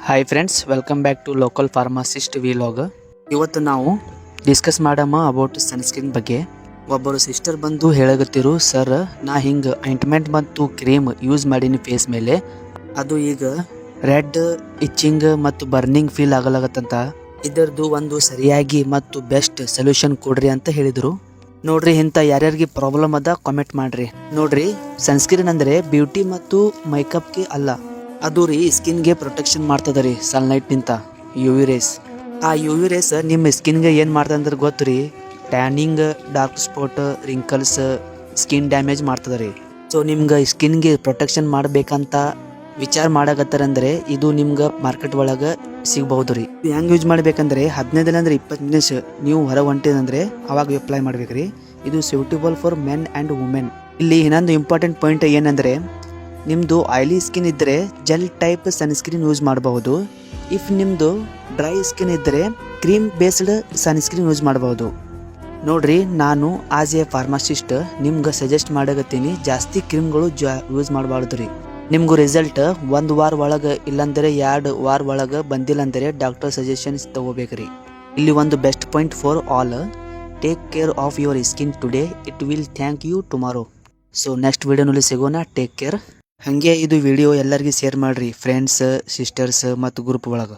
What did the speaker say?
Hi friends, welcome back to local pharmacist vlog. ಇವತ್ತು ನಾವು discuss ಮಾಡಮ್ಮ ಅಬೌಟ್ ಸನ್ಸ್ಕ್ರೀನ್ ಬಗ್ಗೆ. ಒಬ್ಬರು ಸಿಸ್ಟರ್ ಬಂದು ಹೇಳಗತ್ತಿರು, ಸರ್ ನಾ ಹಿಂಗೆ ಆಯಿಂಟ್ಮೆಂಟ್ ಮತ್ತು ಕ್ರೀಮ್ ಯೂಸ್ ಮಾಡೀನಿ ಫೇಸ್ ಮೇಲೆ, ಅದು ಈಗ ರೆಡ್ ಇಚ್ಚಿಂಗ್ ಮತ್ತು ಬರ್ನಿಂಗ್ ಫೀಲ್ ಆಗಲಾಗತ್ತಂತ. ಇದರದ್ದು ಒಂದು ಸರಿಯಾಗಿ ಮತ್ತು ಬೆಸ್ಟ್ ಸೊಲ್ಯೂಷನ್ ಕೊಡ್ರಿ ಅಂತ ಹೇಳಿದರು. ನೋಡ್ರಿ, ಇಂಥ ಯಾರ್ಯಾರಿಗೆ ಪ್ರಾಬ್ಲಮ್ ಅದ ಕಾಮೆಂಟ್ ಮಾಡ್ರಿ. ನೋಡ್ರಿ, ಸನ್ಸ್ಕ್ರೀನ್ ಅಂದರೆ ಬ್ಯೂಟಿ ಮತ್ತು ಮೇಕಪ್ಗೆ ಅಲ್ಲ, ಅದು ರೀ ಸ್ಕಿನ್ಗೆ ಪ್ರೊಟೆಕ್ಷನ್ ಮಾಡ್ತದ ರೀ ಸನ್ಲೈಟ್ನಿಂತ. ಯು ವಿ ರೇಸ್, ಆ ಯು ವಿ ರೇಸ್ ನಿಮ್ಮ ಸ್ಕಿನ್ಗೆ ಏನು ಮಾಡ್ತದೆ ಅಂದ್ರೆ ಗೊತ್ತು ರೀ, tanning, dark spot, wrinkles, skin damage ಮಾಡ್ತದ ರೀ. ಸೊ ನಿಮ್ಗೆ ಸ್ಕಿನ್ಗೆ ಪ್ರೊಟೆಕ್ಷನ್ ಮಾಡಬೇಕಂತ ವಿಚಾರ ಮಾಡಕತ್ತಾರಂದ್ರೆ ಇದು ನಿಮ್ಗೆ ಮಾರ್ಕೆಟ್ ಒಳಗೆ ಸಿಗಬಹುದು ರೀ. ಹೆಂಗೆ ಯೂಸ್ ಮಾಡ್ಬೇಕಂದ್ರೆ 15 ದಿನ ಅಂದ್ರೆ 20 ಮಿನಿಟ್ಸ್ ನೀವು ಹೊರ ಹೊಂಟಿದಂದ್ರೆ ಅವಾಗ ಅಪ್ಲೈ ಮಾಡ್ಬೇಕ್ರಿ. ಇದು suitable for men and women. ಇಲ್ಲಿ ಇನ್ನೊಂದು ಇಂಪಾರ್ಟೆಂಟ್ ಪಾಯಿಂಟ್ ಏನಂದ್ರೆ, ನಿಮ್ಮದು ಆಯಿಲಿ ಸ್ಕಿನ್ ಇದ್ದರೆ ಜೆಲ್ ಟೈಪ್ ಸನ್ಸ್ಕ್ರೀನ್ ಯೂಸ್ ಮಾಡಬಹುದು. ಇಫ್ ನಿಮ್ಮದು ಡ್ರೈ ಸ್ಕಿನ್ ಇದ್ದರೆ ಕ್ರೀಮ್ ಬೇಸ್ಡ್ ಸನ್ಸ್ಕ್ರೀನ್ ಯೂಸ್ ಮಾಡಬಹುದು. ನೋಡ್ರಿ, ನಾನು ಆಸ್ ಎ ಫಾರ್ಮಾಸಿಸ್ಟ್ ನಿಮ್ಗೆ ಸಜೆಸ್ಟ್ ಮಾಡಕತ್ತೀನಿ, ಜಾಸ್ತಿ ಕ್ರೀಮ್ಗಳು ಯೂಸ್ ಮಾಡಬಾರ್ದು ರೀ. ನಿಮ್ಗೂ ರಿಸಲ್ಟ್ 1 ವಾರ ಒಳಗೆ ಇಲ್ಲಾಂದರೆ 2 ವಾರ ಒಳಗೆ ಬಂದಿಲ್ಲ ಅಂದರೆ ಡಾಕ್ಟರ್ ಸಜೆಷನ್ಸ್ ತಗೋಬೇಕ್ರಿ. ಇಲ್ಲಿ ಒಂದು best point for all, take care of your skin today, it will thank you tomorrow. So next ವಿಡಿಯೋನಲ್ಲಿ ಸಿಗೋಣ. Take care. ಹಾಗೆ ಇದು ವಿಡಿಯೋ ಎಲ್ಲರಿಗೂ ಶೇರ್ ಮಾಡಿರಿ, ಫ್ರೆಂಡ್ಸ್, ಸಿಸ್ಟರ್ಸ್ ಮತ್ತು ಗ್ರೂಪ್ ಒಳಗೆ.